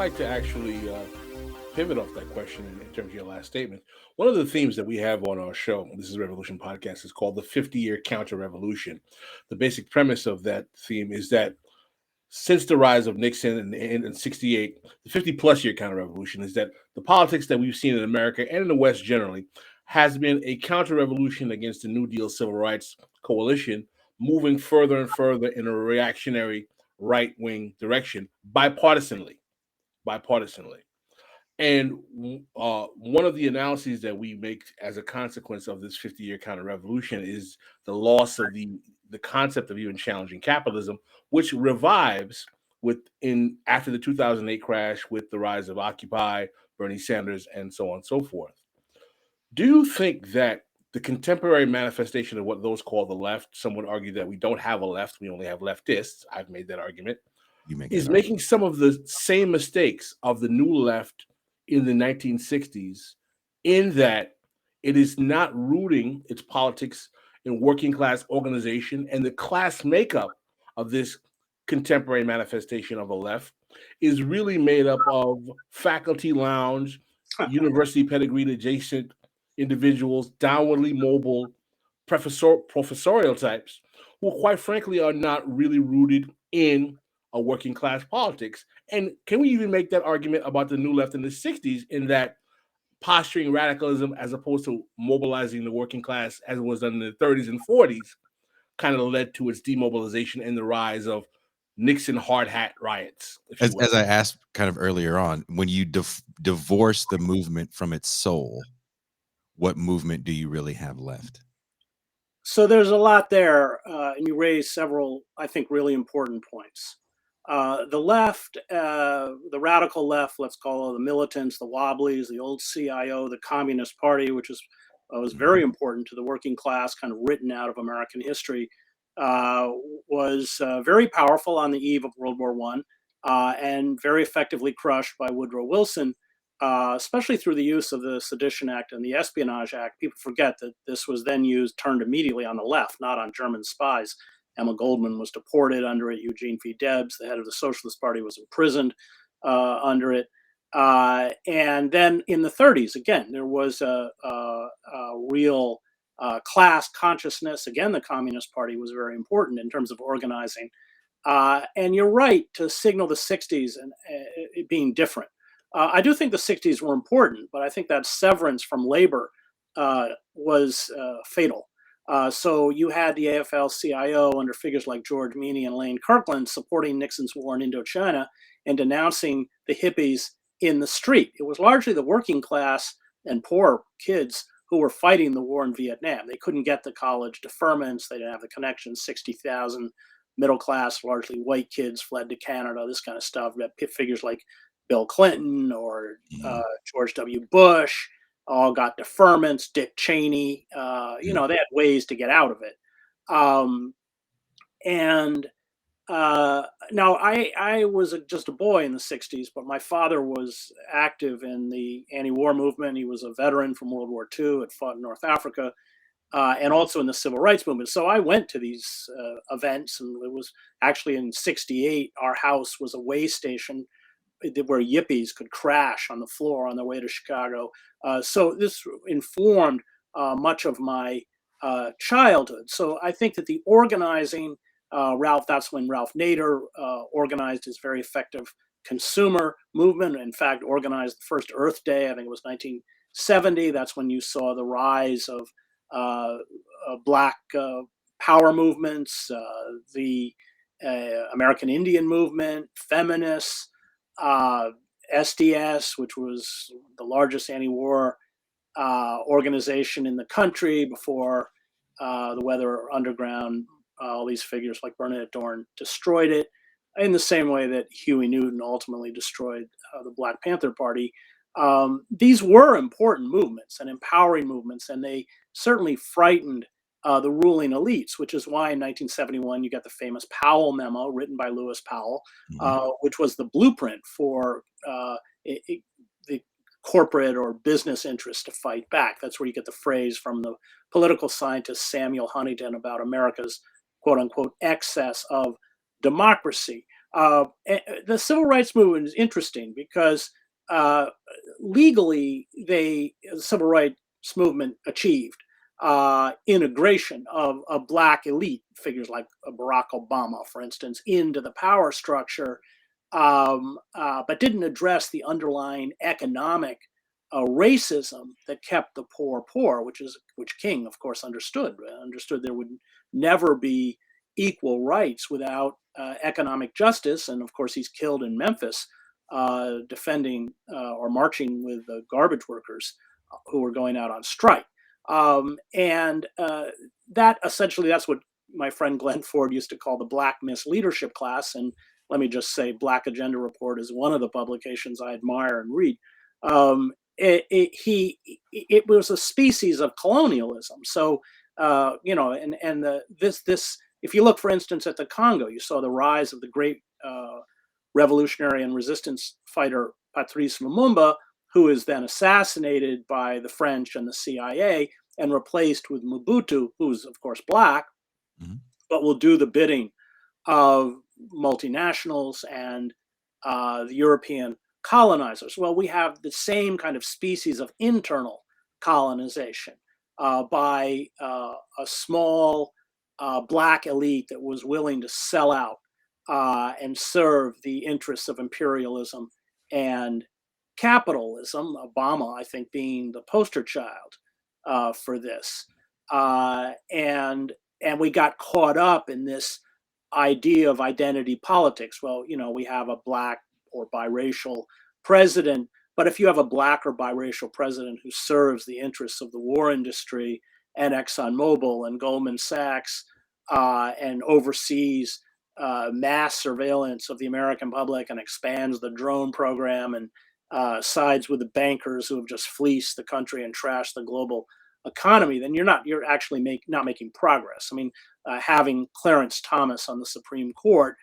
like to actually pivot off that question in terms of your last statement. One of the themes that we have on our show, this is Revolution Podcast, is called the 50-year counter revolution. The basic premise of that theme is that since the rise of Nixon in 68, the 50 plus year counter revolution is that the politics that we've seen in America and in the West generally has been a counter revolution against the New Deal civil rights coalition, moving further and further in a reactionary right wing direction bipartisanly. Bipartisanly. And one of the analyses that we make as a consequence of this 50-year counter revolution is the loss of the concept of even challenging capitalism, which revives within after the 2008 crash with the rise of Occupy, Bernie Sanders, and so on and so forth. Do you think that the contemporary manifestation of what those call the left, some would argue that we don't have a left, we only have leftists, I've made that argument, You make that is argument. making some of the same mistakes of the new left in the 1960s, in that it is not rooting its politics in working class organization, and the class makeup of this contemporary manifestation of a left is really made up of faculty lounge, university pedigree adjacent individuals, downwardly mobile professorial types who, quite frankly, are not really rooted in a working class politics. And can we even make that argument about the new left in the 60s, in that posturing radicalism as opposed to mobilizing the working class as it was done in the 30s and 40s kind of led to its demobilization and the rise of Nixon hard hat riots, if you As will? I asked kind of earlier on, when you divorce the movement from its soul, what movement do you really have left? So there's a lot there, and you raised several, I think, really important points. The left, the radical left, let's call it the militants, the wobblies, the old CIO, the Communist Party, which was very important to the working class, kind of written out of American history, uh, was very powerful on the eve of World War One, and very effectively crushed by Woodrow Wilson, especially through the use of the Sedition Act and the Espionage Act. People forget that this was then turned immediately on the left, not on German spies. Emma Goldman was deported under it. Eugene V. Debs, the head of the Socialist Party, was imprisoned under it. And then in the 30s, again, there was a real class consciousness. Again, the Communist Party was very important in terms of organizing. And you're right to signal the 60s and it being different. I do think the 60s were important, but I think that severance from labor was fatal. So you had the AFL-CIO under figures like George Meany and Lane Kirkland supporting Nixon's war in Indochina and denouncing the hippies in the street. It was largely the working class and poor kids who were fighting the war in Vietnam. They couldn't get the college deferments. They didn't have the connections. 60,000 middle class, largely white kids fled to Canada, this kind of stuff. We have figures like Bill Clinton or George W. Bush all got deferments. Dick Cheney, they had ways to get out of it. And now I was just a boy in the 60s, but my father was active in the anti-war movement. He was a veteran from World War II, had fought in North Africa, and also in the civil rights movement. So I went to these events, and it was actually in 68, our house was a way station where yippies could crash on the floor on their way to Chicago. So this informed much of my childhood. So I think that the organizing, that's when Ralph Nader organized his very effective consumer movement. In fact, organized the first Earth Day, I think it was 1970. That's when you saw the rise of Black power movements, the American Indian movement, feminists, SDS, which was the largest anti-war organization in the country before the Weather Underground, all these figures like Bernadette Dorn destroyed it, in the same way that Huey Newton ultimately destroyed the Black Panther Party. These were important movements and empowering movements, and they certainly frightened the ruling elites, which is why in 1971 you got the famous Powell memo written by Lewis Powell, which was the blueprint for the corporate or business interests to fight back. That's where you get the phrase from the political scientist Samuel Huntington about America's quote unquote excess of democracy. The civil rights movement is interesting because uh, legally, the civil rights movement achieved integration of a black elite, figures like Barack Obama, for instance, into the power structure, but didn't address the underlying economic racism that kept the poor, which King, of course, understood there would never be equal rights without economic justice. And of course, he's killed in Memphis defending or marching with the garbage workers who were going out on strike. And that essentially, that's what my friend Glenn Ford used to call the Black Misleadership class. And let me just say, Black Agenda Report is one of the publications I admire and read. It was a species of colonialism. So this if you look, for instance, at the Congo, you saw the rise of the great revolutionary and resistance fighter Patrice Lumumba, who is then assassinated by the French and the CIA and replaced with Mobutu, who's of course black, but will do the bidding of multinationals and the European colonizers. Well, we have the same kind of species of internal colonization by a small black elite that was willing to sell out and serve the interests of imperialism and capitalism. Obama, I think, being the poster child for this, and we got caught up in this idea of identity politics. Well, we have a black or biracial president, but if you have a black or biracial president who serves the interests of the war industry and ExxonMobil and Goldman Sachs and oversees mass surveillance of the American public and expands the drone program and sides with the bankers who have just fleeced the country and trashed the global economy, then you're actually not making progress. I mean, having Clarence Thomas on the Supreme Court,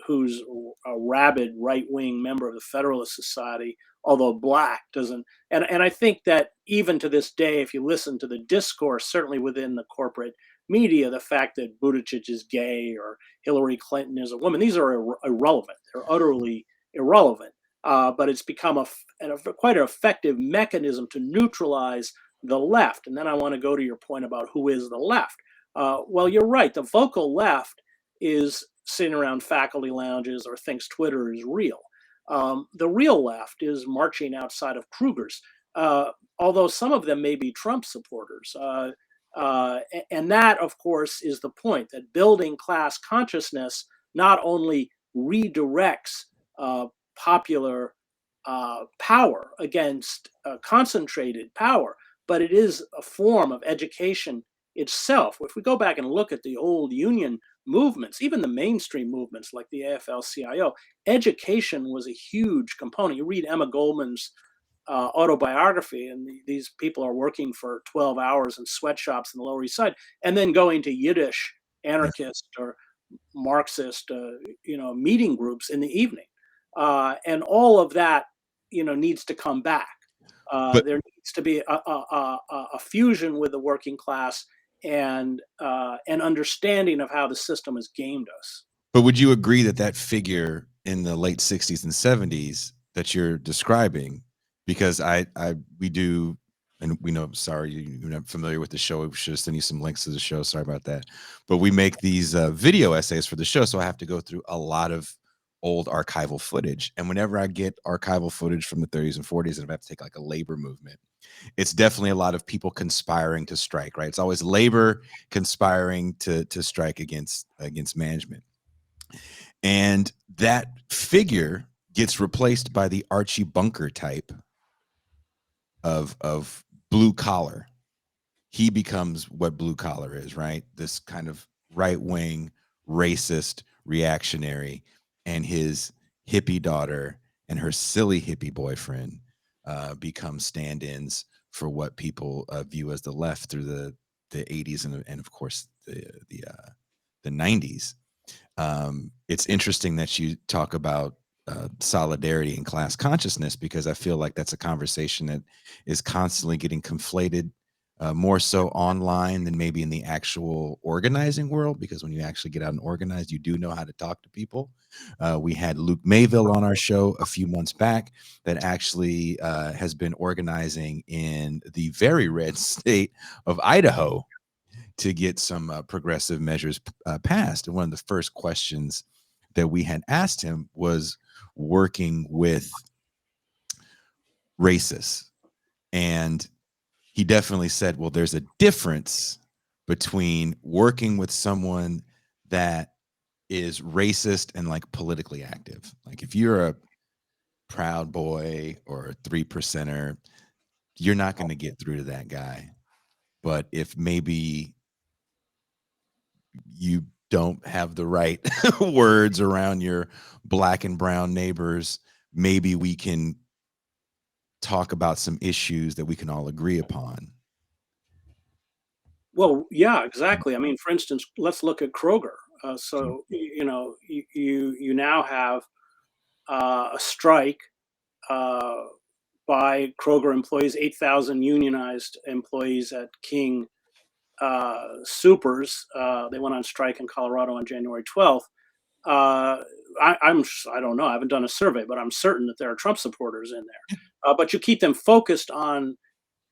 who's a rabid right-wing member of the Federalist Society, although black, doesn't. And I think that even to this day, if you listen to the discourse, certainly within the corporate media, the fact that Buttigieg is gay or Hillary Clinton is a woman, these are irrelevant. They're utterly irrelevant. But it's become quite an effective mechanism to neutralize the left. And then I want to go to your point about who is the left. Well, you're right. The vocal left is sitting around faculty lounges or thinks Twitter is real. The real left is marching outside of Kruger's, although some of them may be Trump supporters. And that, of course, is the point, that building class consciousness not only redirects popular power against concentrated power, but it is a form of education itself. If we go back and look at the old union movements, even the mainstream movements like the AFL-CIO, education was a huge component. You read Emma Goldman's autobiography, and these people are working for 12 hours in sweatshops in the Lower East Side, and then going to Yiddish anarchist or Marxist, meeting groups in the evening. And all of that, needs to come back. There needs to be a fusion with the working class and an understanding of how the system has gamed us. But would you agree that figure in the late 60s and 70s that you're describing, because we do, and we know, sorry, you're not familiar with the show, we should send you some links to the show, sorry about that, but we make these video essays for the show, so I have to go through a lot of old archival footage, and whenever I get archival footage from the 30s and 40s, and if I have to take like a labor movement, it's definitely a lot of people conspiring to strike, right? It's always labor conspiring to strike against management. And that figure gets replaced by the Archie Bunker type of blue collar. He becomes what blue collar is, right? This kind of right-wing, racist, reactionary, and his hippie daughter and her silly hippie boyfriend become stand-ins for what people view as the left through the 80s and of course the 90s. It's interesting that you talk about solidarity and class consciousness, because I feel like that's a conversation that is constantly getting conflated more so online than maybe in the actual organizing world, because when you actually get out and organize, you do know how to talk to people. We had Luke Mayville on our show a few months back that actually has been organizing in the very red state of Idaho to get some progressive measures passed. And one of the first questions that we had asked him was working with racists. And he definitely said, well, there's a difference between working with someone that is racist and like politically active. Like if you're a Proud Boy or a 3%er, you're not going to get through to that guy. But if maybe you don't have the right words around your black and brown neighbors, maybe we can talk about some issues that we can all agree upon. Well, yeah, exactly. I mean, for instance, let's look at Kroger. So you know, you now have a strike by Kroger employees, 8,000 unionized employees at King Supers. They went on strike in Colorado on January 12th. I don't know. I haven't done a survey, but I'm certain that there are Trump supporters in there. But you keep them focused on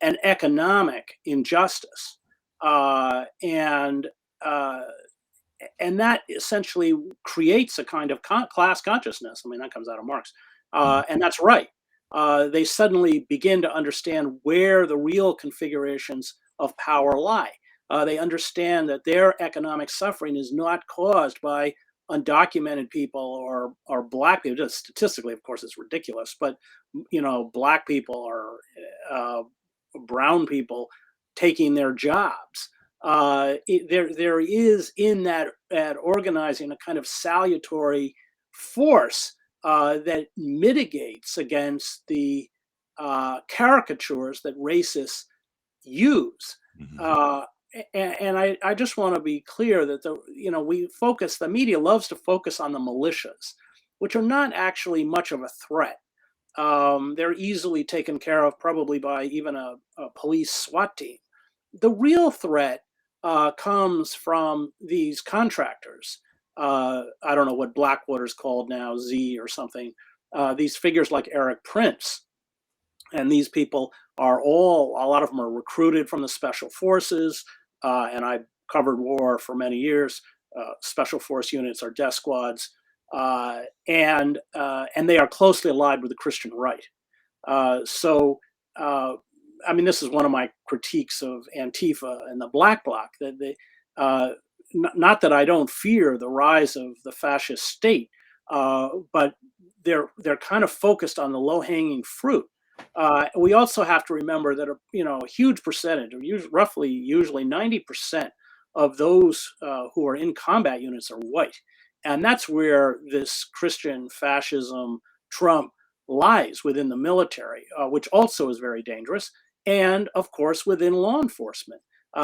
an economic injustice, and that essentially creates a kind of class consciousness. I mean, that comes out of Marx, and that's right. They suddenly begin to understand where the real configurations of power lie. They understand that their economic suffering is not caused by undocumented people or black people. Just statistically, of course, it's ridiculous, but you know, black people or brown people taking their jobs. There is in that organizing a kind of salutary force that mitigates against the caricatures that racists use. Mm-hmm. And I just want to be clear that the media loves to focus on the militias, which are not actually much of a threat. They're easily taken care of, probably by even a police SWAT team. The real threat comes from these contractors. I don't know what Blackwater's called now, Z or something. These figures like Eric Prince. And these people are a lot of them are recruited from the special forces. And I covered war for many years. Special force units are death squads. And they are closely allied with the Christian right. I mean, this is one of my critiques of Antifa and the Black Bloc. That they, not that I don't fear the rise of the fascist state, but they're kind of focused on the low-hanging fruit. We also have to remember that a huge percentage, or usually 90% of those who are in combat units are white, and that's where this Christian fascism Trump lies within the military, which also is very dangerous, and of course within law enforcement.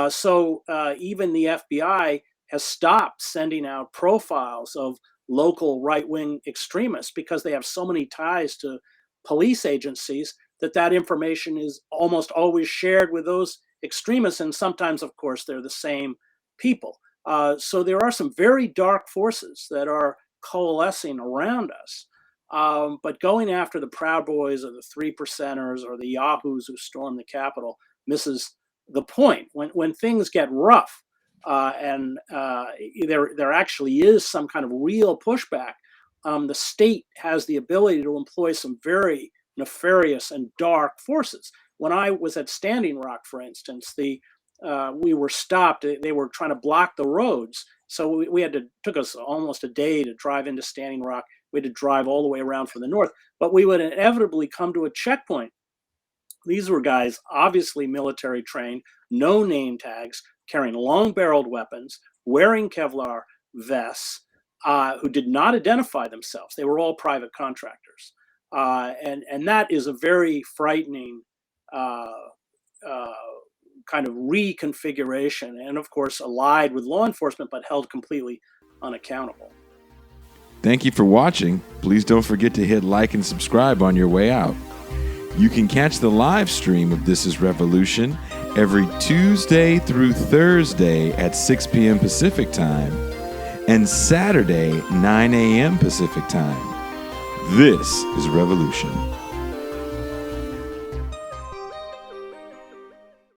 So even the FBI has stopped sending out profiles of local right-wing extremists because they have so many ties to police agencies that information is almost always shared with those extremists, and sometimes, of course, they're the same people. So there are some very dark forces that are coalescing around us. But going after the Proud Boys or the 3%ers or the Yahoos who stormed the Capitol misses the point. When things get rough and there actually is some kind of real pushback, the state has the ability to employ some very nefarious and dark forces. When I was at Standing Rock, for instance, we were stopped. They were trying to block the roads, so took us almost a day to drive into Standing Rock. We had to drive all the way around from the north, but we would inevitably come to a checkpoint. These were guys obviously military trained, no name tags, carrying long-barreled weapons, wearing Kevlar vests, who did not identify themselves. They were all private contractors. And that is a very frightening kind of reconfiguration, and of course allied with law enforcement, but held completely unaccountable. Thank you for watching. Please don't forget to hit like and subscribe on your way out. You can catch the live stream of This Is Revolution every Tuesday through Thursday at 6 p.m. Pacific Time and Saturday, 9 a.m. Pacific Time. This is Revolution.